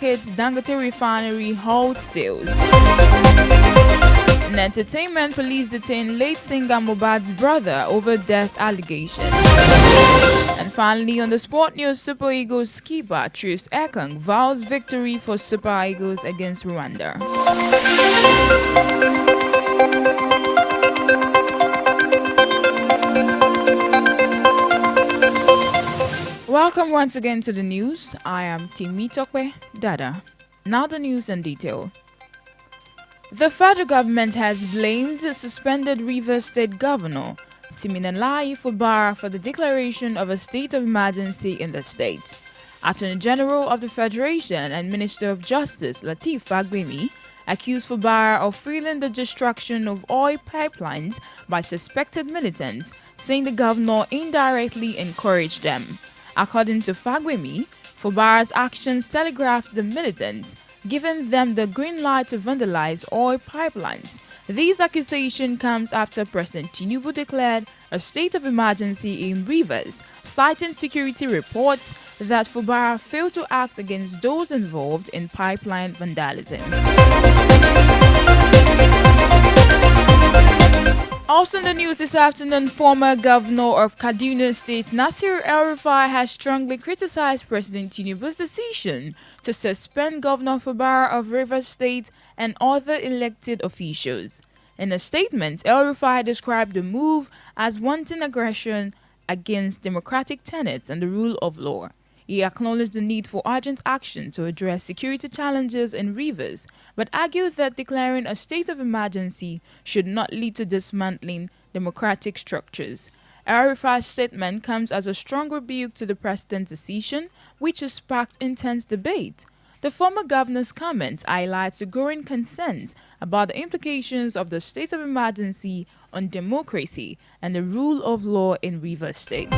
Dangote refinery holds sales. In entertainment, police detain late singer Mohbad's brother over death allegations. And finally, on the sport news, Super Eagles keeper Trist Ekong vows victory for Super Eagles against Rwanda. Welcome once again to the news. I am Timitokwe Dada. Now the news in detail. The federal government has blamed the suspended Rivers State Governor Siminalayi Fubara for the declaration of a state of emergency in the state. Attorney General of the Federation and Minister of Justice Lateef Fagbemi accused Fubara of fueling the destruction of oil pipelines by suspected militants, saying the governor indirectly encouraged them. According to Fagbemi, Fubara's actions telegraphed the militants, giving them the green light to vandalize oil pipelines. These accusations comes after President Tinubu declared a state of emergency in Rivers, citing security reports that Fubara failed to act against those involved in pipeline vandalism. Also in the news this afternoon, former governor of Kaduna State Nasir El-Rufai has strongly criticized President Tinubu's decision to suspend Governor Fubara of Rivers State and other elected officials. In a statement, El-Rufai described the move as wanton aggression against democratic tenets and the rule of law. He acknowledged the need for urgent action to address security challenges in Rivers, but argued that declaring a state of emergency should not lead to dismantling democratic structures. El-Rufai's statement comes as a strong rebuke to the president's decision, which has sparked intense debate. The former governor's comment highlights the growing concerns about the implications of the state of emergency on democracy and the rule of law in Rivers State.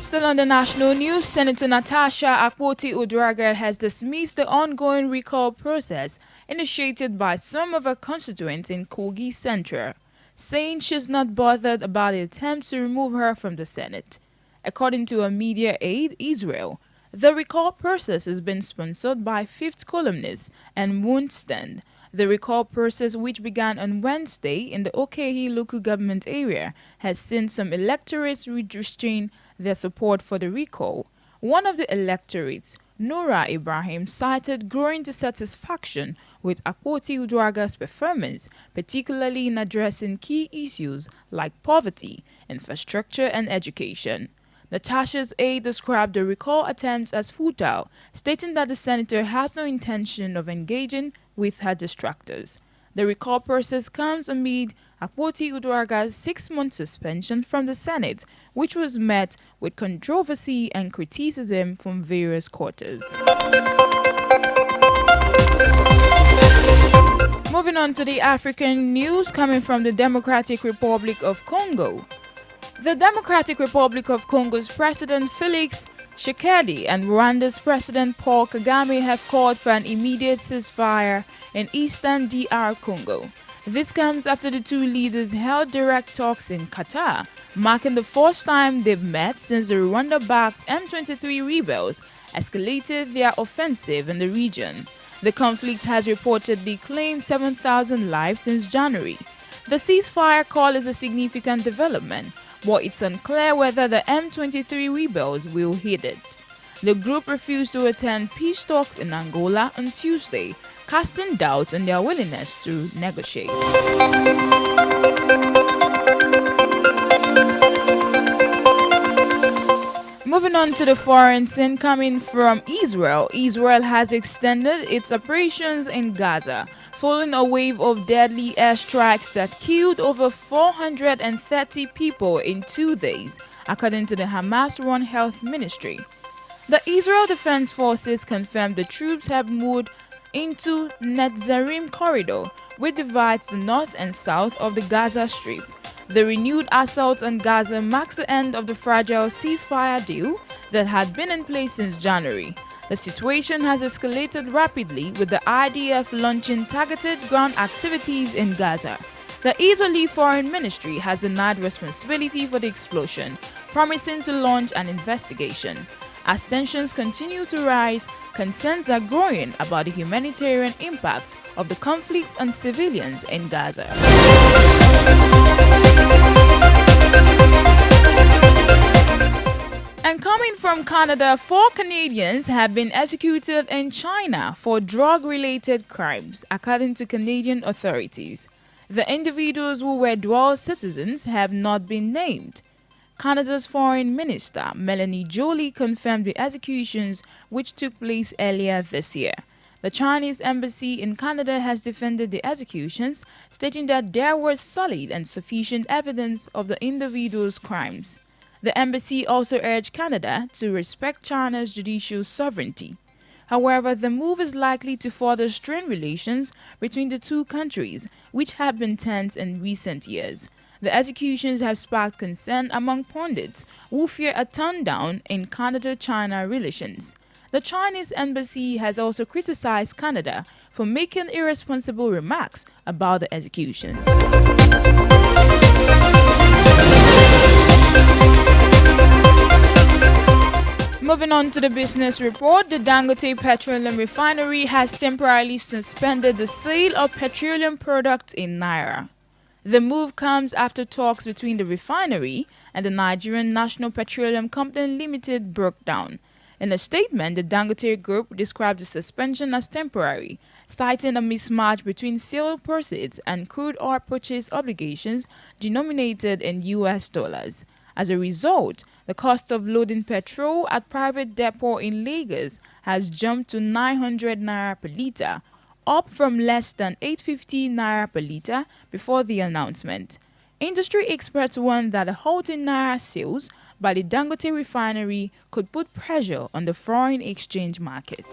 Still on the national news, Senator Natasha Akpoti-Uduaghan has dismissed the ongoing recall process initiated by some of her constituents in Kogi Central, saying she's not bothered about the attempts to remove her from the Senate. According to a media aide, Israel, the recall process has been sponsored by fifth columnist and won't stand. The recall process, which began on Wednesday in the Okehi local government area, has seen some electorates restrain their support for the recall. One of the electorates, Nora Ibrahim, cited growing dissatisfaction with Akpoti-Uduaghan's performance, particularly in addressing key issues like poverty, infrastructure, and education. Natasha's aide described the recall attempts as futile, stating that the senator has no intention of engaging with her distractors. The recall process comes amid Akpoti-Uduaghan's 6-month suspension from the Senate, which was met with controversy and criticism from various quarters. Moving on to the African news coming from the Democratic Republic of Congo. The Democratic Republic of Congo's President Felix Tshisekedi and Rwanda's President Paul Kagame have called for an immediate ceasefire in eastern DR Congo. This comes after the two leaders held direct talks in Qatar, marking the first time they've met since the Rwanda-backed M23 rebels escalated their offensive in the region. The conflict has reportedly claimed 7,000 lives since January. The ceasefire call is a significant development, but it's unclear whether the M23 rebels will heed it. The group refused to attend peace talks in Angola on Tuesday, casting doubt on their willingness to negotiate. Moving on to the foreign scene coming from Israel. Israel has extended its operations in Gaza, following a wave of deadly airstrikes that killed over 430 people in 2 days, according to the Hamas-run health ministry. The Israel Defense Forces confirmed the troops have moved into Netzarim corridor, which divides the north and south of the Gaza Strip. The renewed assault on Gaza marks the end of the fragile ceasefire deal that had been in place since January. The situation has escalated rapidly, with the IDF launching targeted ground activities in Gaza. The Israeli Foreign Ministry has denied responsibility for the explosion, promising to launch an investigation. As tensions continue to rise, concerns are growing about the humanitarian impact of the conflict on civilians in Gaza. And coming from Canada, 4 Canadians have been executed in China for drug-related crimes, according to Canadian authorities. The individuals who were dual citizens have not been named. Canada's Foreign Minister, Melanie Joly, confirmed the executions which took place earlier this year. The Chinese embassy in Canada has defended the executions, stating that there was solid and sufficient evidence of the individuals' crimes. The embassy also urged Canada to respect China's judicial sovereignty. However, the move is likely to further strain relations between the two countries, which have been tense in recent years. The executions have sparked concern among pundits who fear a turndown in Canada-China relations. The Chinese embassy has also criticized Canada for making irresponsible remarks about the executions. Moving on to the business report, the Dangote Petroleum Refinery has temporarily suspended the sale of petroleum products in Naira. The move comes after talks between the refinery and the Nigerian National Petroleum Company Limited broke down. In a statement, the Dangote Group described the suspension as temporary, citing a mismatch between sale proceeds and crude oil purchase obligations denominated in US dollars. As a result, the cost of loading petrol at private depot in Lagos has jumped to 900 naira per litre, up from less than 850 naira per litre before the announcement. Industry experts warn that a halt in naira sales by the Dangote refinery could put pressure on the foreign exchange market.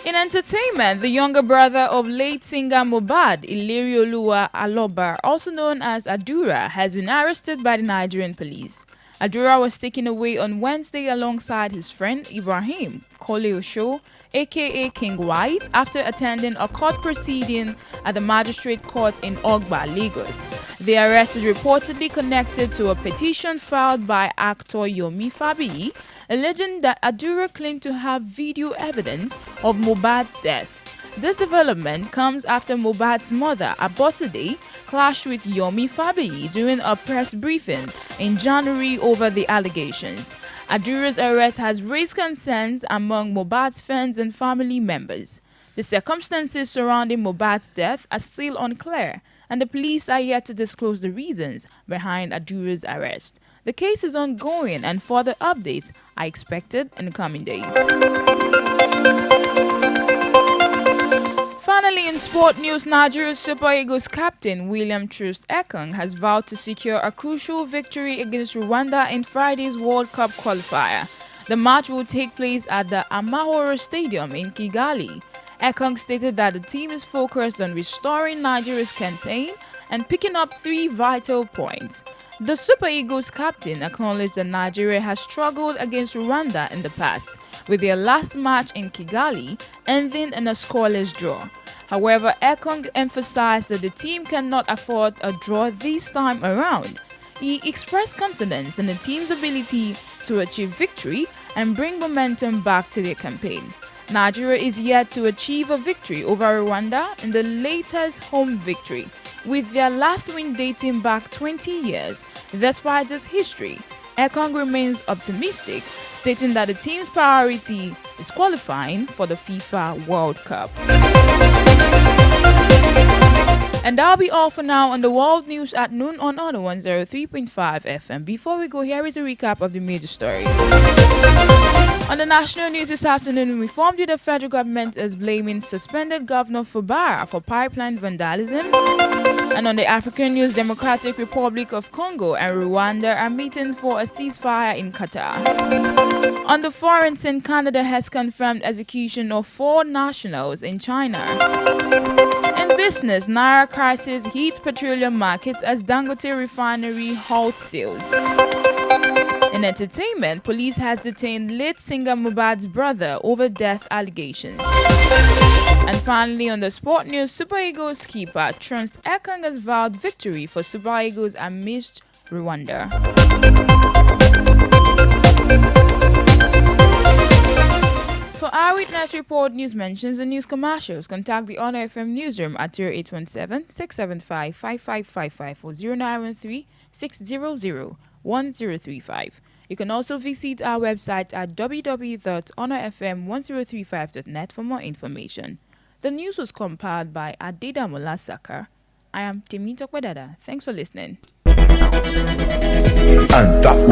In entertainment, the younger brother of late singer Mohbad, Ilerioluwa Aloba, also known as Adura, has been arrested by the Nigerian police. Adura was taken away on Wednesday alongside his friend Ibrahim Koleosho, aka King White, after attending a court proceeding at the Magistrate Court in Ogba, Lagos. The arrest is reportedly connected to a petition filed by actor Yomi Fabiyi, alleging that Adura claimed to have video evidence of Mohbad's death. This development comes after Mohbad's mother, Abosede, clashed with Yomi Fabiyi during a press briefing in January over the allegations. Adura's arrest has raised concerns among Mohbad's fans and family members. The circumstances surrounding Mohbad's death are still unclear, and the police are yet to disclose the reasons behind Adura's arrest. The case is ongoing, and further updates are expected in the coming days. Finally, in sport news, Nigeria's Super Eagles captain William Troost Ekong has vowed to secure a crucial victory against Rwanda in Friday's World Cup qualifier. The match will take place at the Amahoro Stadium in Kigali. Ekong stated that the team is focused on restoring Nigeria's campaign and picking up 3 vital points. The Super Eagles captain acknowledged that Nigeria has struggled against Rwanda in the past, with their last match in Kigali ending in a scoreless draw. However, Ekong emphasized that the team cannot afford a draw this time around. He expressed confidence in the team's ability to achieve victory and bring momentum back to their campaign. Nigeria is yet to achieve a victory over Rwanda in the latest home victory, with their last win dating back 20 years. Despite this history, Ekong remains optimistic, stating that the team's priority is qualifying for the FIFA World Cup. And that'll be all for now on the World News at noon on Auto 103.5 FM. Before we go, here is a recap of the major stories. On the national news this afternoon, we informed you the federal government is blaming suspended Governor Fubara for pipeline vandalism. And on the African news, Democratic Republic of Congo and Rwanda are meeting for a ceasefire in Qatar. On the foreign scene, Canada has confirmed execution of 4 nationals in China. In business, Naira crisis hits petroleum markets as Dangote refinery halts sales. In entertainment, police has detained late singer Mohbad's brother over death allegations. And finally, on the sport news, Super Eagles keeper Trunst Ekanga's vowed victory for Super Eagles amidst Rwanda. For Eyewitness Report news mentions and news commercials, contact the Honor FM newsroom at 0817-675-5555 or 0913-600-1035. You can also visit our website at www.honorfm1035.net for more information. The news was compiled by Adedamola Saka. I am Temi Tokwadada. Thanks for listening. And that was